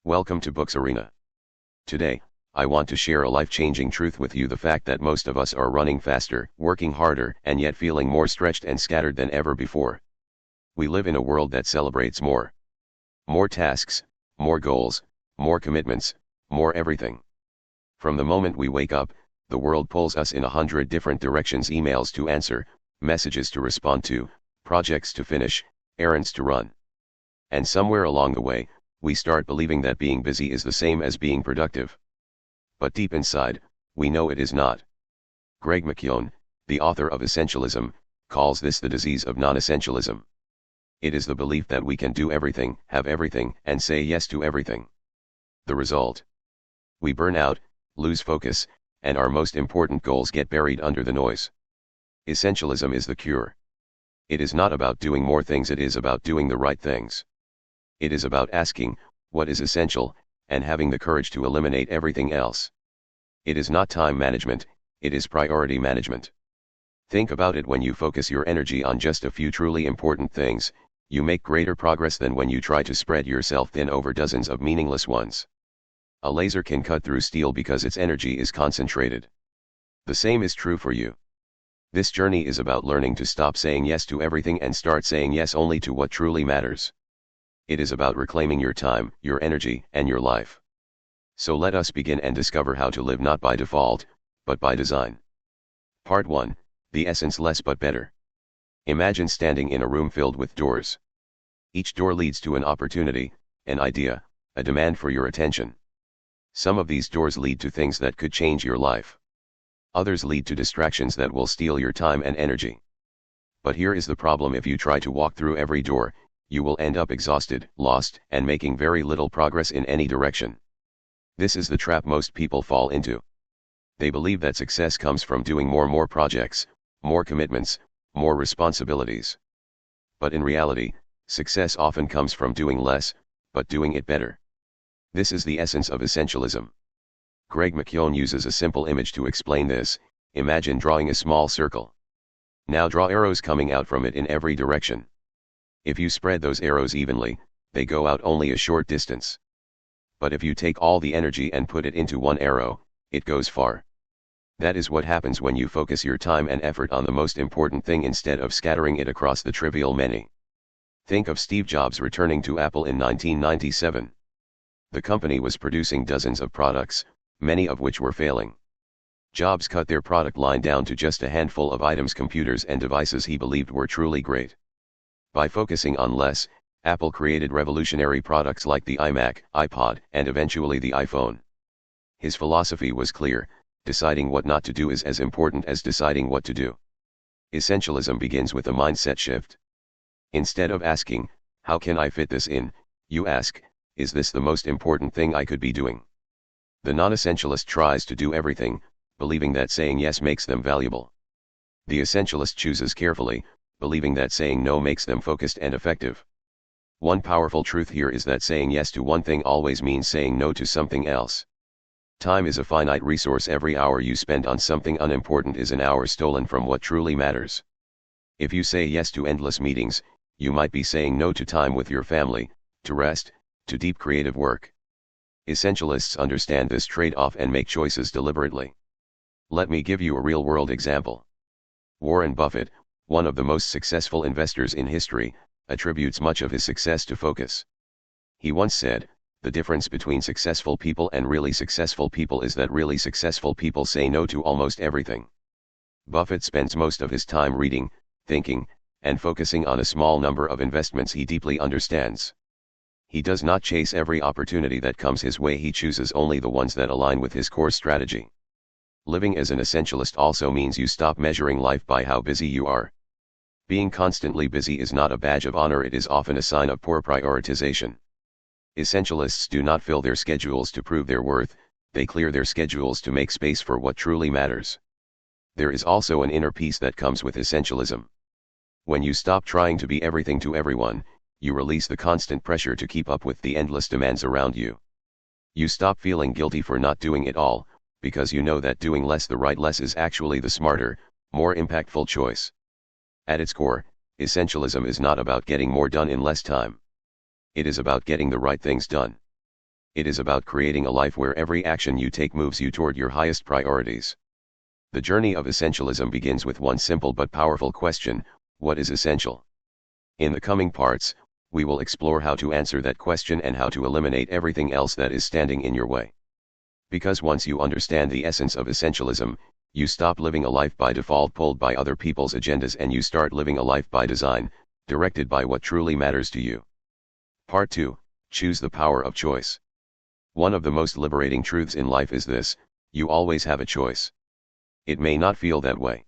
Welcome to Books Arena. Today, I want to share a life-changing truth with you: the fact that most of us are running faster, working harder, and yet feeling more stretched and scattered than ever before. We live in a world that celebrates more. More tasks, more goals, more commitments, more everything. From the moment we wake up, the world pulls us in 100 different directions: emails to answer, messages to respond to, projects to finish, errands to run. And somewhere along the way, we start believing that being busy is the same as being productive. But deep inside, we know it is not. Greg McKeown, the author of Essentialism, calls this the disease of non-essentialism. It is the belief that we can do everything, have everything, and say yes to everything. The result? We burn out, lose focus, and our most important goals get buried under the noise. Essentialism is the cure. It is not about doing more things, it is about doing the right things. It is about asking, what is essential, and having the courage to eliminate everything else. It is not time management, it is priority management. Think about it: when you focus your energy on just a few truly important things, you make greater progress than when you try to spread yourself thin over dozens of meaningless ones. A laser can cut through steel because its energy is concentrated. The same is true for you. This journey is about learning to stop saying yes to everything and start saying yes only to what truly matters. It is about reclaiming your time, your energy, and your life. So let us begin and discover how to live not by default, but by design. Part 1, The Essence: Less but Better. Imagine standing in a room filled with doors. Each door leads to an opportunity, an idea, a demand for your attention. Some of these doors lead to things that could change your life. Others lead to distractions that will steal your time and energy. But here is the problem: if you try to walk through every door, you will end up exhausted, lost, and making very little progress in any direction. This is the trap most people fall into. They believe that success comes from doing more projects, more commitments, more responsibilities. But in reality, success often comes from doing less, but doing it better. This is the essence of essentialism. Greg McKeown uses a simple image to explain this. Imagine drawing a small circle. Now draw arrows coming out from it in every direction. If you spread those arrows evenly, they go out only a short distance. But if you take all the energy and put it into one arrow, it goes far. That is what happens when you focus your time and effort on the most important thing instead of scattering it across the trivial many. Think of Steve Jobs returning to Apple in 1997. The company was producing dozens of products, many of which were failing. Jobs cut their product line down to just a handful of items: computers and devices he believed were truly great. By focusing on less, Apple created revolutionary products like the iMac, iPod, and eventually the iPhone. His philosophy was clear: deciding what not to do is as important as deciding what to do. Essentialism begins with a mindset shift. Instead of asking, how can I fit this in, you ask, is this the most important thing I could be doing? The non-essentialist tries to do everything, believing that saying yes makes them valuable. The essentialist chooses carefully, believing that saying no makes them focused and effective. One powerful truth here is that saying yes to one thing always means saying no to something else. Time is a finite resource. Every hour you spend on something unimportant is an hour stolen from what truly matters. If you say yes to endless meetings, you might be saying no to time with your family, to rest, to deep creative work. Essentialists understand this trade-off and make choices deliberately. Let me give you a real-world example. Warren Buffett, one of the most successful investors in history, attributes much of his success to focus. He once said, "The difference between successful people and really successful people is that really successful people say no to almost everything." Buffett spends most of his time reading, thinking, and focusing on a small number of investments he deeply understands. He does not chase every opportunity that comes his way. He chooses only the ones that align with his core strategy. Living as an essentialist also means you stop measuring life by how busy you are. Being constantly busy is not a badge of honor, it is often a sign of poor prioritization. Essentialists do not fill their schedules to prove their worth, they clear their schedules to make space for what truly matters. There is also an inner peace that comes with essentialism. When you stop trying to be everything to everyone, you release the constant pressure to keep up with the endless demands around you. You stop feeling guilty for not doing it all, because you know that doing less, the right less, is actually the smarter, more impactful choice. At its core, essentialism is not about getting more done in less time. It is about getting the right things done. It is about creating a life where every action you take moves you toward your highest priorities. The journey of essentialism begins with one simple but powerful question: what is essential? In the coming parts, we will explore how to answer that question and how to eliminate everything else that is standing in your way. Because once you understand the essence of essentialism, you stop living a life by default pulled by other people's agendas and you start living a life by design, directed by what truly matters to you. Part 2, Choose the Power of Choice. One of the most liberating truths in life is this: you always have a choice. It may not feel that way.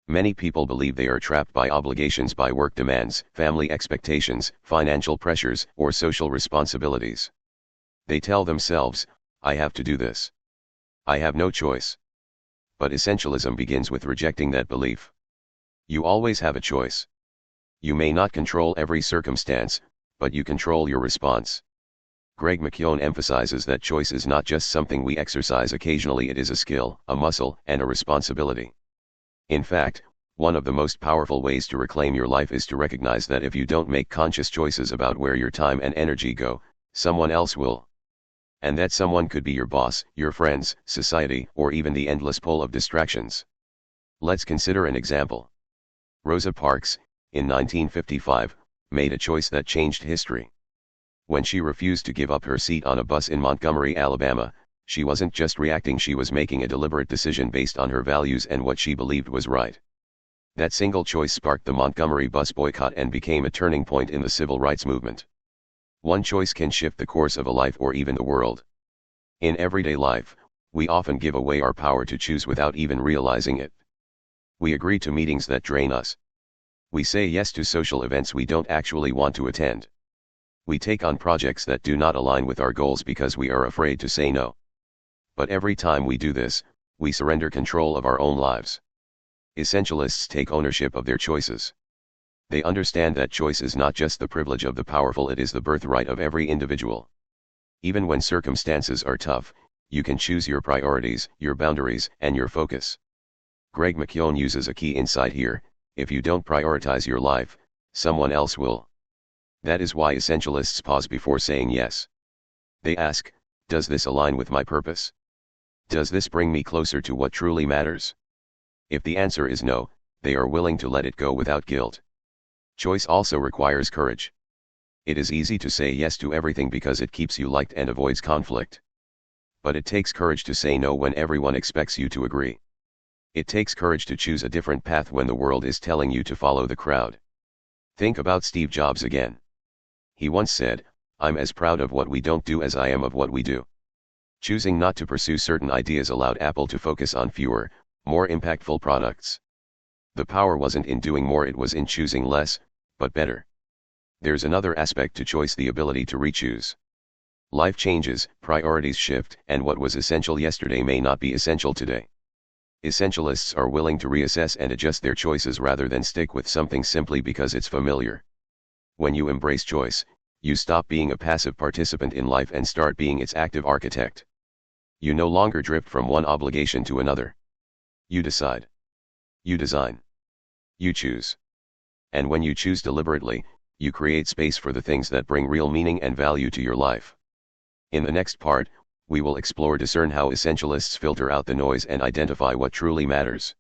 Many people believe they are trapped by obligations, by work demands, family expectations, financial pressures, or social responsibilities. They tell themselves, I have to do this. I have no choice. But essentialism begins with rejecting that belief. You always have a choice. You may not control every circumstance, but you control your response. Greg McKeown emphasizes that choice is not just something we exercise occasionally, it is a skill, a muscle, and a responsibility. In fact, one of the most powerful ways to reclaim your life is to recognize that if you don't make conscious choices about where your time and energy go, someone else will. And that someone could be your boss, your friends, society, or even the endless pull of distractions. Let's consider an example. Rosa Parks, in 1955, made a choice that changed history. When she refused to give up her seat on a bus in Montgomery, Alabama, she wasn't just reacting, she was making a deliberate decision based on her values and what she believed was right. That single choice sparked the Montgomery bus boycott and became a turning point in the civil rights movement. One choice can shift the course of a life or even the world. In everyday life, we often give away our power to choose without even realizing it. We agree to meetings that drain us. We say yes to social events we don't actually want to attend. We take on projects that do not align with our goals because we are afraid to say no. But every time we do this, we surrender control of our own lives. Essentialists take ownership of their choices. They understand that choice is not just the privilege of the powerful, it is the birthright of every individual. Even when circumstances are tough, you can choose your priorities, your boundaries, and your focus. Greg McKeown uses a key insight here: if you don't prioritize your life, someone else will. That is why essentialists pause before saying yes. They ask, does this align with my purpose? Does this bring me closer to what truly matters? If the answer is no, they are willing to let it go without guilt. Choice also requires courage. It is easy to say yes to everything because it keeps you liked and avoids conflict. But it takes courage to say no when everyone expects you to agree. It takes courage to choose a different path when the world is telling you to follow the crowd. Think about Steve Jobs again. He once said, I'm as proud of what we don't do as I am of what we do. Choosing not to pursue certain ideas allowed Apple to focus on fewer, more impactful products. The power wasn't in doing more, it was in choosing less, but better. There's another aspect to choice: the ability to re-choose. Life changes, priorities shift, and what was essential yesterday may not be essential today. Essentialists are willing to reassess and adjust their choices rather than stick with something simply because it's familiar. When you embrace choice, you stop being a passive participant in life and start being its active architect. You no longer drift from one obligation to another. You decide. You design. You choose. And when you choose deliberately, you create space for the things that bring real meaning and value to your life. In the next part, we will discern how essentialists filter out the noise and identify what truly matters.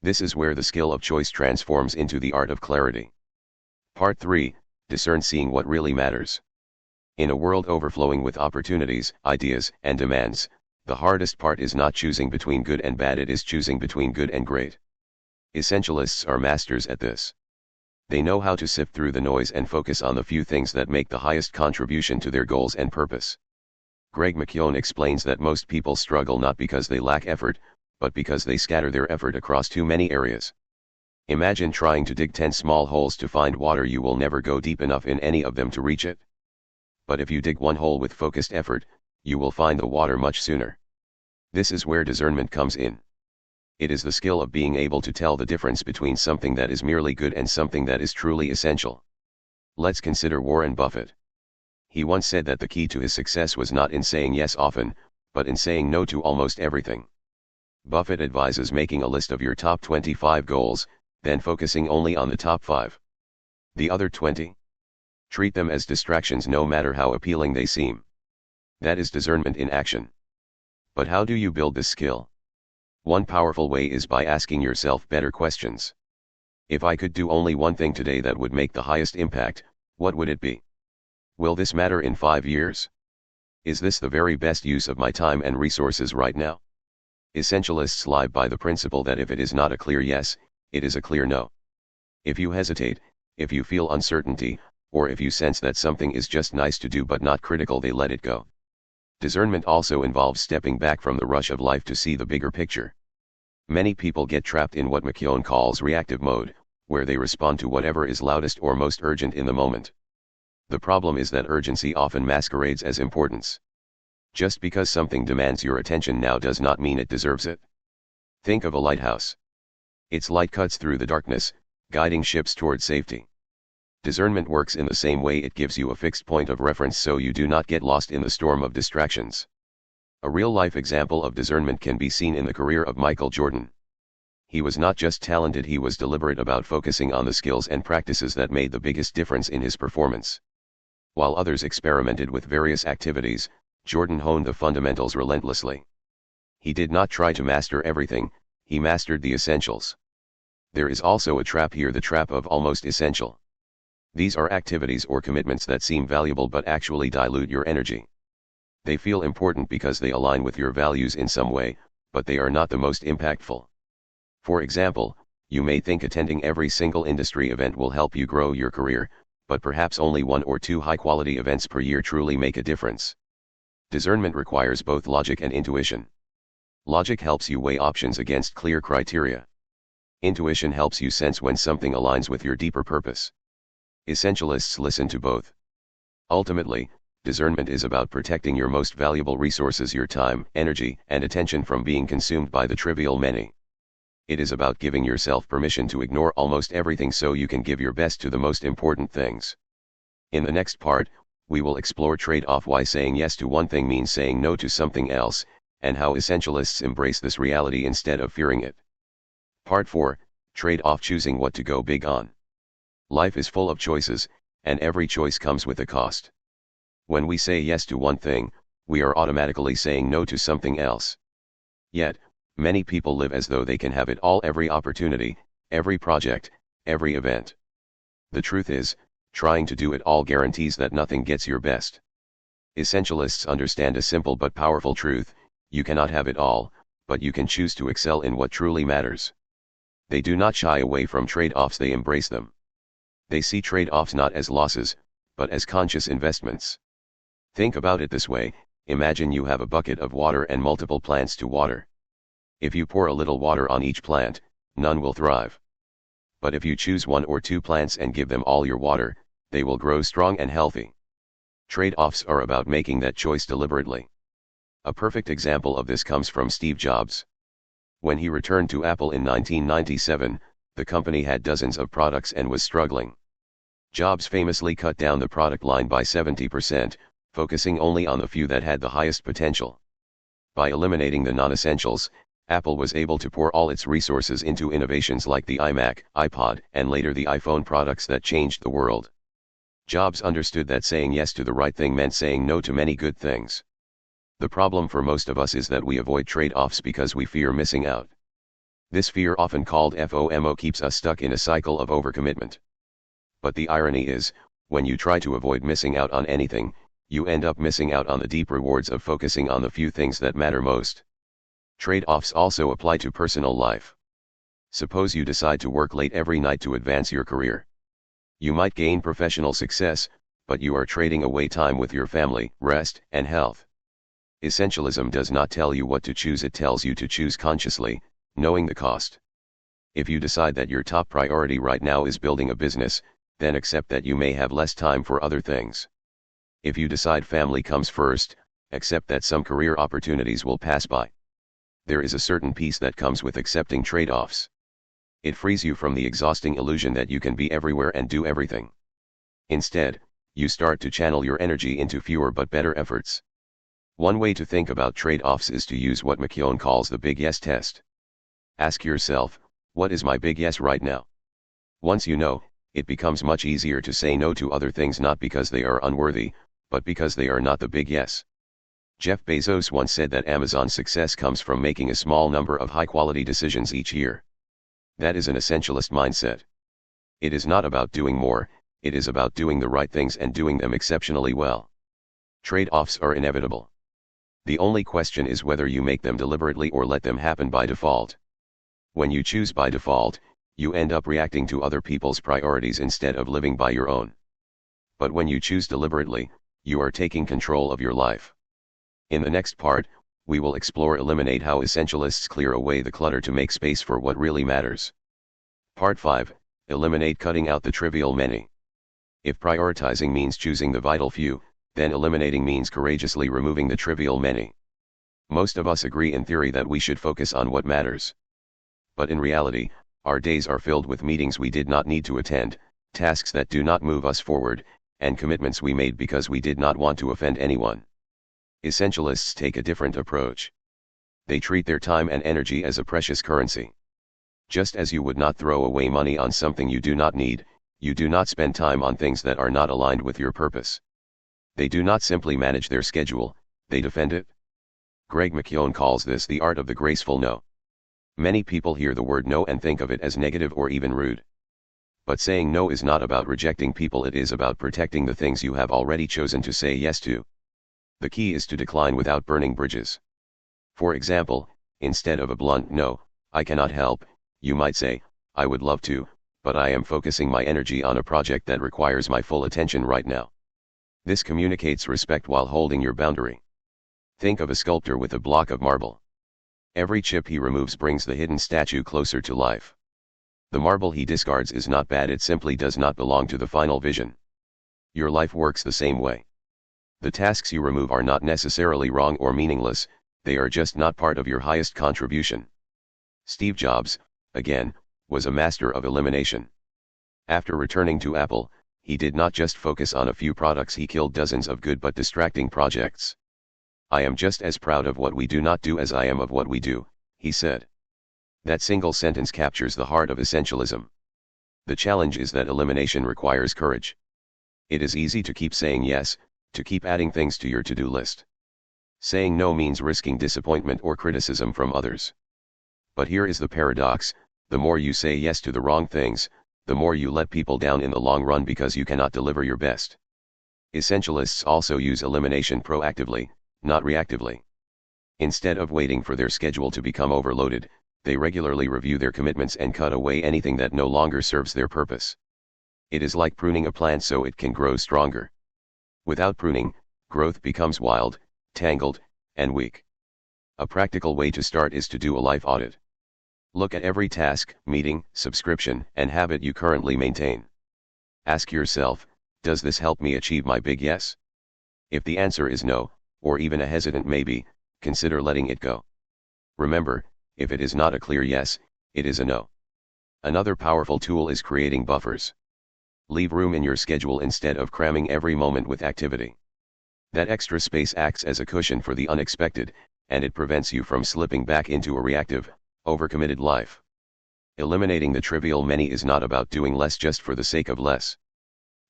This is where the skill of choice transforms into the art of clarity. Part 3, Discern, seeing what really matters. In a world overflowing with opportunities, ideas, and demands, the hardest part is not choosing between good and bad, it is choosing between good and great. Essentialists are masters at this. They know how to sift through the noise and focus on the few things that make the highest contribution to their goals and purpose. Greg McKeown explains that most people struggle not because they lack effort, but because they scatter their effort across too many areas. Imagine trying to dig 10 small holes to find water. You will never go deep enough in any of them to reach it. But if you dig one hole with focused effort, you will find the water much sooner. This is where discernment comes in. It is the skill of being able to tell the difference between something that is merely good and something that is truly essential. Let's consider Warren Buffett. He once said that the key to his success was not in saying yes often, but in saying no to almost everything. Buffett advises making a list of your top 25 goals, then focusing only on the top 5. The other 20? Treat them as distractions no matter how appealing they seem. That is discernment in action. But how do you build this skill? One powerful way is by asking yourself better questions. If I could do only one thing today that would make the highest impact, what would it be? Will this matter in 5 years? Is this the very best use of my time and resources right now? Essentialists live by the principle that if it is not a clear yes, it is a clear no. If you hesitate, if you feel uncertainty, or if you sense that something is just nice to do but not critical, they let it go. Discernment also involves stepping back from the rush of life to see the bigger picture. Many people get trapped in what McKeown calls reactive mode, where they respond to whatever is loudest or most urgent in the moment. The problem is that urgency often masquerades as importance. Just because something demands your attention now does not mean it deserves it. Think of a lighthouse. Its light cuts through the darkness, guiding ships toward safety. Discernment works in the same way. It gives you a fixed point of reference so you do not get lost in the storm of distractions. A real-life example of discernment can be seen in the career of Michael Jordan. He was not just talented, he was deliberate about focusing on the skills and practices that made the biggest difference in his performance. While others experimented with various activities, Jordan honed the fundamentals relentlessly. He did not try to master everything, he mastered the essentials. There is also a trap here, the trap of almost essential. These are activities or commitments that seem valuable but actually dilute your energy. They feel important because they align with your values in some way, but they are not the most impactful. For example, you may think attending every single industry event will help you grow your career, but perhaps only 1 or 2 high-quality events per year truly make a difference. Discernment requires both logic and intuition. Logic helps you weigh options against clear criteria. Intuition helps you sense when something aligns with your deeper purpose. Essentialists listen to both. Ultimately, discernment is about protecting your most valuable resources, your time, energy, and attention, from being consumed by the trivial many. It is about giving yourself permission to ignore almost everything so you can give your best to the most important things. In the next part, we will explore trade-off, why saying yes to one thing means saying no to something else, and how essentialists embrace this reality instead of fearing it. Part 4, Trade-off, choosing what to go big on. Life is full of choices, and every choice comes with a cost. When we say yes to one thing, we are automatically saying no to something else. Yet, many people live as though they can have it all, every opportunity, every project, every event. The truth is, trying to do it all guarantees that nothing gets your best. Essentialists understand a simple but powerful truth: you cannot have it all, but you can choose to excel in what truly matters. They do not shy away from trade-offs, they embrace them. They see trade-offs not as losses, but as conscious investments. Think about it this way: imagine you have a bucket of water and multiple plants to water. If you pour a little water on each plant, none will thrive. But if you choose 1 or 2 plants and give them all your water, they will grow strong and healthy. Trade-offs are about making that choice deliberately. A perfect example of this comes from Steve Jobs. When he returned to Apple in 1997, the company had dozens of products and was struggling. Jobs famously cut down the product line by 70%, focusing only on the few that had the highest potential. By eliminating the non-essentials, Apple was able to pour all its resources into innovations like the iMac, iPod, and later the iPhone, products that changed the world. Jobs understood that saying yes to the right thing meant saying no to many good things. The problem for most of us is that we avoid trade-offs because we fear missing out. This fear, often called FOMO, keeps us stuck in a cycle of overcommitment. But the irony is, when you try to avoid missing out on anything, you end up missing out on the deep rewards of focusing on the few things that matter most. Trade-offs also apply to personal life. Suppose you decide to work late every night to advance your career. You might gain professional success, but you are trading away time with your family, rest, and health. Essentialism does not tell you what to choose, it tells you to choose consciously, knowing the cost. If you decide that your top priority right now is building a business, then accept that you may have less time for other things. If you decide family comes first, accept that some career opportunities will pass by. There is a certain peace that comes with accepting trade-offs. It frees you from the exhausting illusion that you can be everywhere and do everything. Instead, you start to channel your energy into fewer but better efforts. One way to think about trade-offs is to use what McKeown calls the big yes test. Ask yourself, what is my big yes right now? Once you know, it becomes much easier to say no to other things, not because they are unworthy, but because they are not the big yes. Jeff Bezos once said that Amazon's success comes from making a small number of high-quality decisions each year. That is an essentialist mindset. It is not about doing more, it is about doing the right things and doing them exceptionally well. Trade-offs are inevitable. The only question is whether you make them deliberately or let them happen by default. When you choose by default, you end up reacting to other people's priorities instead of living by your own. But when you choose deliberately, you are taking control of your life. In the next part, we will eliminate how essentialists clear away the clutter to make space for what really matters. Part 5, eliminate cutting out the trivial many. If prioritizing means choosing the vital few, then eliminating means courageously removing the trivial many. Most of us agree in theory that we should focus on what matters. But in reality, our days are filled with meetings we did not need to attend, tasks that do not move us forward, and commitments we made because we did not want to offend anyone. Essentialists take a different approach. They treat their time and energy as a precious currency. Just as you would not throw away money on something you do not need, you do not spend time on things that are not aligned with your purpose. They do not simply manage their schedule, they defend it. Greg McKeown calls this the art of the graceful no. Many people hear the word no and think of it as negative or even rude. But saying no is not about rejecting people, it is about protecting the things you have already chosen to say yes to. The key is to decline without burning bridges. For example, instead of a blunt no, I cannot help, you might say, I would love to, but I am focusing my energy on a project that requires my full attention right now. This communicates respect while holding your boundary. Think of a sculptor with a block of marble. Every chip he removes brings the hidden statue closer to life. The marble he discards is not bad, it simply does not belong to the final vision. Your life works the same way. The tasks you remove are not necessarily wrong or meaningless, they are just not part of your highest contribution. Steve Jobs, again, was a master of elimination. After returning to Apple, he did not just focus on a few products, he killed dozens of good but distracting projects. I am just as proud of what we do not do as I am of what we do, he said. That single sentence captures the heart of essentialism. The challenge is that elimination requires courage. It is easy to keep saying yes, to keep adding things to your to-do list. Saying no means risking disappointment or criticism from others. But here is the paradox, the more you say yes to the wrong things, the more you let people down in the long run because you cannot deliver your best. Essentialists also use elimination proactively, not reactively. Instead of waiting for their schedule to become overloaded, they regularly review their commitments and cut away anything that no longer serves their purpose. It is like pruning a plant so it can grow stronger. Without pruning, growth becomes wild, tangled, and weak. A practical way to start is to do a life audit. Look at every task, meeting, subscription, and habit you currently maintain. Ask yourself, does this help me achieve my big yes? If the answer is no, or even a hesitant maybe, consider letting it go. Remember, if it is not a clear yes, it is a no. Another powerful tool is creating buffers. Leave room in your schedule instead of cramming every moment with activity. That extra space acts as a cushion for the unexpected, and it prevents you from slipping back into a reactive, overcommitted life. Eliminating the trivial many is not about doing less just for the sake of less.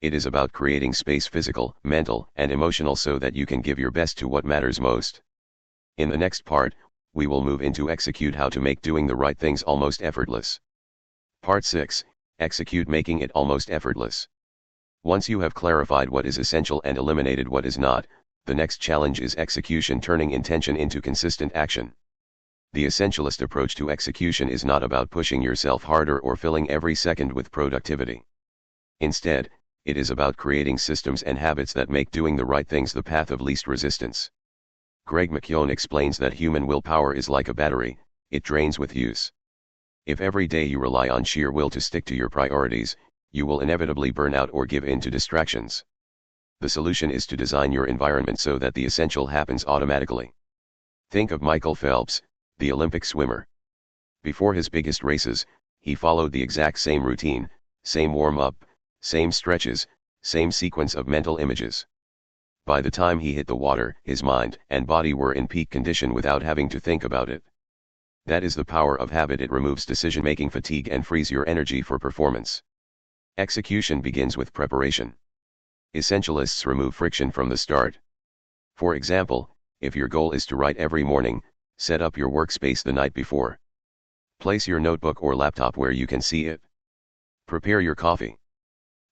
It is about creating space, physical, mental, and emotional, so that you can give your best to what matters most. In the next part, we will move into execute how to make doing the right things almost effortless. Part 6, execute making it almost effortless. Once you have clarified what is essential and eliminated what is not, the next challenge is execution, turning intention into consistent action. The essentialist approach to execution is not about pushing yourself harder or filling every second with productivity. Instead, it is about creating systems and habits that make doing the right things the path of least resistance. Greg McKeown explains that human willpower is like a battery, it drains with use. If every day you rely on sheer will to stick to your priorities, you will inevitably burn out or give in to distractions. The solution is to design your environment so that the essential happens automatically. Think of Michael Phelps, the Olympic swimmer. Before his biggest races, he followed the exact same routine, same warm-up, same stretches, same sequence of mental images. By the time he hit the water, his mind and body were in peak condition without having to think about it. That is the power of habit. It removes decision-making fatigue and frees your energy for performance. Execution begins with preparation. Essentialists remove friction from the start. For example, If your goal is to write every morning, set up your workspace the night before. Place your notebook or laptop where you can see it. Prepare your coffee.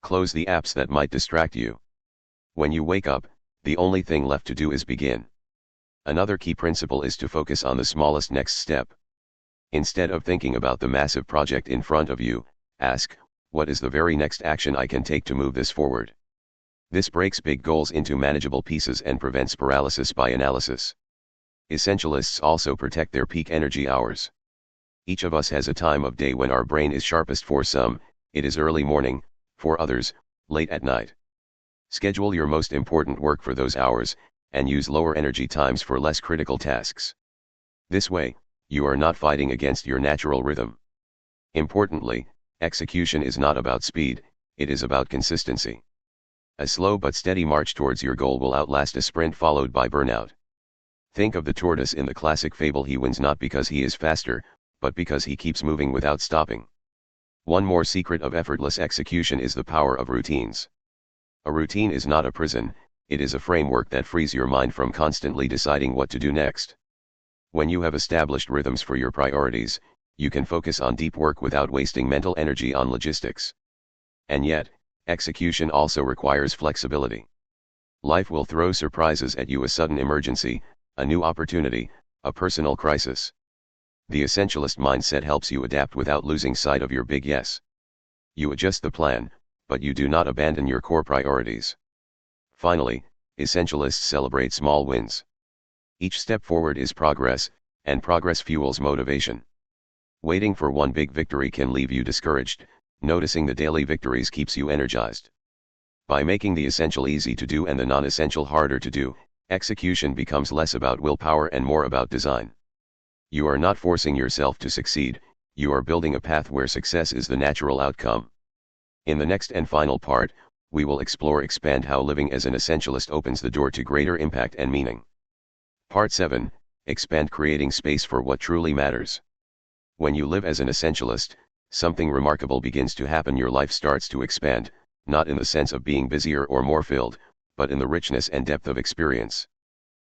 Close the apps that might distract you. When you wake up, the only thing left to do is begin. Another key principle is to focus on the smallest next step. Instead of thinking about the massive project in front of you, ask, what is the very next action I can take to move this forward? This breaks big goals into manageable pieces and prevents paralysis by analysis. Essentialists also protect their peak energy hours. Each of us has a time of day when our brain is sharpest. For some, it is early morning, for others, late at night. Schedule your most important work for those hours, and use lower energy times for less critical tasks. This way, you are not fighting against your natural rhythm. Importantly, execution is not about speed, it is about consistency. A slow but steady march towards your goal will outlast a sprint followed by burnout. Think of the tortoise in the classic fable. He wins not because he is faster, but because he keeps moving without stopping. One more secret of effortless execution is the power of routines. A routine is not a prison, it is a framework that frees your mind from constantly deciding what to do next. When you have established rhythms for your priorities, you can focus on deep work without wasting mental energy on logistics. And yet, execution also requires flexibility. Life will throw surprises at you: a sudden emergency, a new opportunity, a personal crisis. The essentialist mindset helps you adapt without losing sight of your big yes. You adjust the plan, but you do not abandon your core priorities. Finally, essentialists celebrate small wins. Each step forward is progress, and progress fuels motivation. Waiting for one big victory can leave you discouraged. Noticing the daily victories keeps you energized. By making the essential easy to do and the non-essential harder to do, execution becomes less about willpower and more about design. You are not forcing yourself to succeed, you are building a path where success is the natural outcome. In the next and final part, we will expand how living as an essentialist opens the door to greater impact and meaning. Part 7, expand creating space for what truly matters. When you live as an essentialist, something remarkable begins to happen. Your life starts to expand, not in the sense of being busier or more filled, but in the richness and depth of experience.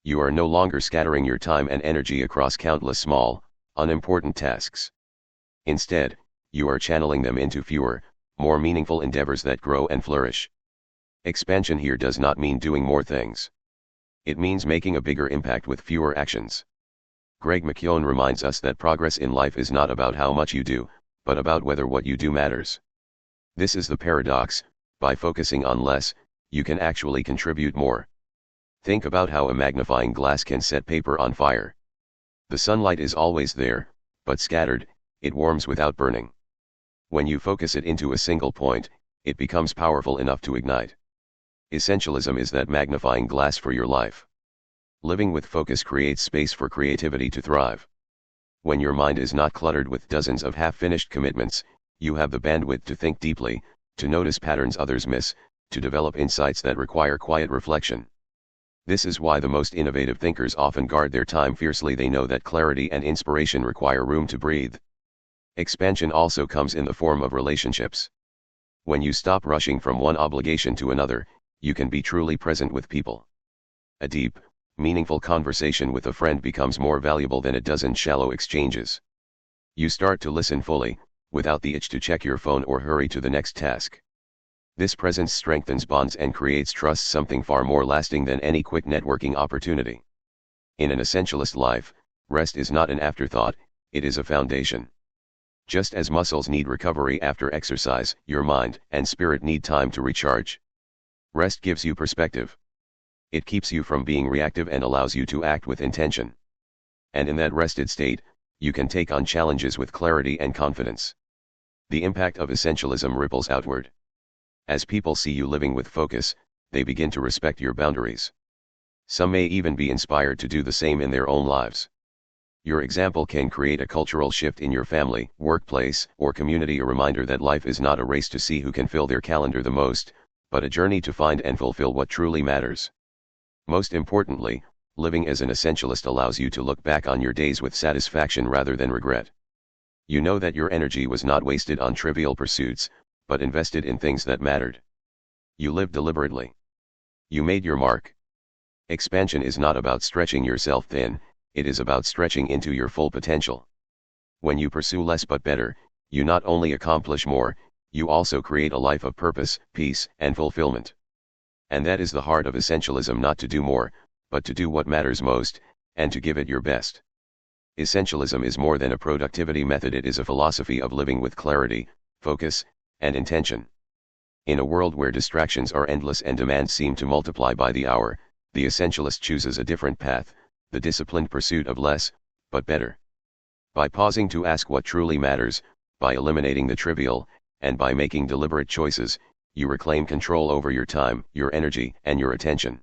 You are no longer scattering your time and energy across countless small, unimportant tasks. Instead, you are channeling them into fewer, more meaningful endeavors that grow and flourish. Expansion here does not mean doing more things. It means making a bigger impact with fewer actions. Greg McKeown reminds us that progress in life is not about how much you do, but about whether what you do matters. This is the paradox: by focusing on less, you can actually contribute more. Think about how a magnifying glass can set paper on fire. The sunlight is always there, but scattered, it warms without burning. When you focus it into a single point, it becomes powerful enough to ignite. Essentialism is that magnifying glass for your life. Living with focus creates space for creativity to thrive. When your mind is not cluttered with dozens of half-finished commitments, you have the bandwidth to think deeply, to notice patterns others miss, to develop insights that require quiet reflection. This is why the most innovative thinkers often guard their time fiercely. They know that clarity and inspiration require room to breathe. Expansion also comes in the form of relationships. When you stop rushing from one obligation to another, you can be truly present with people. A deep, meaningful conversation with a friend becomes more valuable than a dozen shallow exchanges. You start to listen fully, without the itch to check your phone or hurry to the next task. This presence strengthens bonds and creates trust, something far more lasting than any quick networking opportunity. In an essentialist life, rest is not an afterthought, it is a foundation. Just as muscles need recovery after exercise, your mind and spirit need time to recharge. Rest gives you perspective. It keeps you from being reactive and allows you to act with intention. And in that rested state, you can take on challenges with clarity and confidence. The impact of essentialism ripples outward. As people see you living with focus, they begin to respect your boundaries. Some may even be inspired to do the same in their own lives. Your example can create a cultural shift in your family, workplace, or community, a reminder that life is not a race to see who can fill their calendar the most, but a journey to find and fulfill what truly matters. Most importantly, living as an essentialist allows you to look back on your days with satisfaction rather than regret. You know that your energy was not wasted on trivial pursuits, but invested in things that mattered. You lived deliberately. You made your mark. Expansion is not about stretching yourself thin, it is about stretching into your full potential. When you pursue less but better, you not only accomplish more, you also create a life of purpose, peace, and fulfillment. And that is the heart of essentialism: not to do more, but to do what matters most, and to give it your best. Essentialism is more than a productivity method, it is a philosophy of living with clarity, focus, and intention. In a world where distractions are endless and demands seem to multiply by the hour, the essentialist chooses a different path, the disciplined pursuit of less, but better. By pausing to ask what truly matters, by eliminating the trivial, and by making deliberate choices, you reclaim control over your time, your energy, and your attention.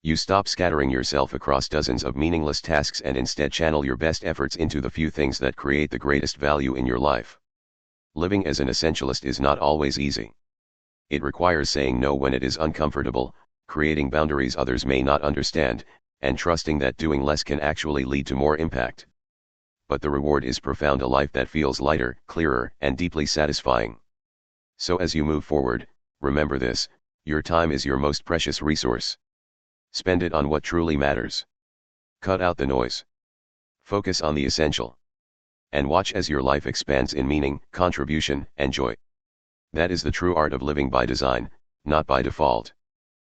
You stop scattering yourself across dozens of meaningless tasks and instead channel your best efforts into the few things that create the greatest value in your life. Living as an essentialist is not always easy. It requires saying no when it is uncomfortable, creating boundaries others may not understand, and trusting that doing less can actually lead to more impact. But the reward is profound: a life that feels lighter, clearer, and deeply satisfying. So as you move forward, remember this: your time is your most precious resource. Spend it on what truly matters. Cut out the noise. Focus on the essential. And watch as your life expands in meaning, contribution, and joy. That is the true art of living by design, not by default.